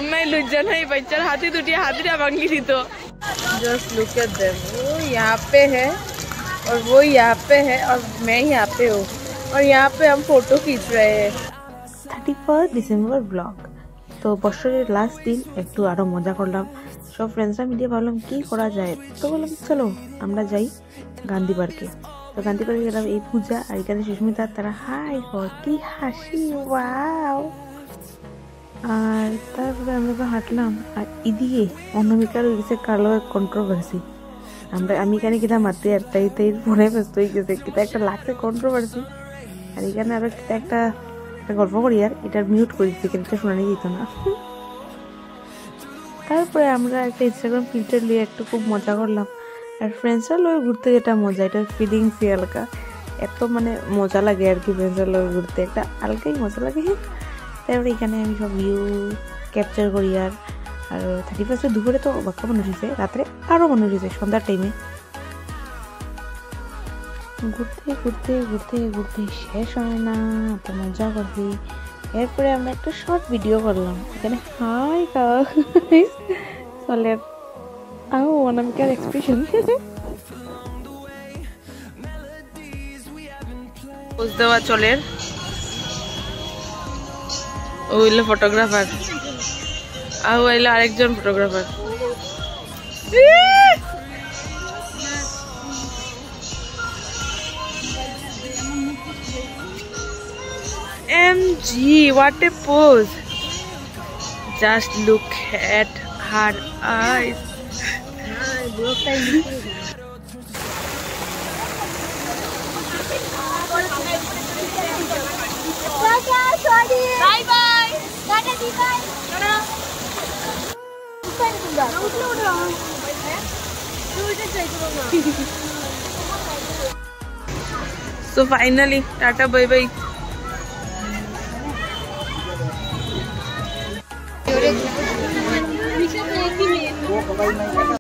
मैं लुज्जा नहीं बच्चा हाथी टूटिया हाथी मांगी थी तो जस्ट लुक एट देम। वो यहाँ पे है और वो यहाँ पे है और मैं यहाँ पे हूँ और यहाँ पे हम फोटो खींच रहे हैं। 31 ডিসেম্বর ব্লগ। তো বছরের লাস্ট দিন একটু আরো মজা করলাম, সব ফ্রেন্ডসরা মিলে ভাবলাম কি করা যায়, তো বললাম চলো আমরা যাই গান্ধী পার্কে। তো গান্ধী পার্কে গেলাম, এই পূজা আর এখানে সুস্মিতা, তারা হাই কি হাসি, ওয়াও। আর তারপরে আমরা তো হাঁটলাম আর এদিকে অনামিকার হয়ে গেছে কালো কন্ট্রোভার্সি। আমি এখানে কিনা মারতে আর তাই ফোনে ব্যস্ত হয়ে গেছে, কিনা একটা লাগছে কন্ট্রোভার্সি। আর এখানে আরো একটা গল্প করি, আর এটার মিউট করে দিতে কিন্তু শোনানি যেত না। তারপরে আমরা একটা ইনস্টাগ্রাম ফিল্টার নিয়ে একটু খুব মজা করলাম। আর ফ্রেন্ডসরা লোক ঘুরতে যেটা মজা, এটা ফিলিংসই হালকা, এত মানে মজা লাগে আর কি। ফ্রেন্ডসরা লোক ঘুরতে একটা হালকাই মজা লাগে। তারপরে এখানে আমি সব ভিউ ক্যাপচার করি। আর 31 দুপুরে তো বাক্কা মানুষ হয়েছে, রাত্রে আরও মানুষ হয়েছে সন্ধ্যার টাইমে। ঘুরতে ঘুরতে ঘুরতে ঘুরতে শেষ হয় না, তো মজা করছি। এরপরে আমরা একটা শর্ট ভিডিও করলাম এখানে। হাই চলে অনামিকার এক্সপ্রেশন পোজ দেওয়া চলের। ও হইলো ফটোগ্রাফার আর ও হইলো আরেকজন photographer. MG, what a pose! Just look at her eyes. Bye bye. Tata di bye. So finally, Tata bye bye.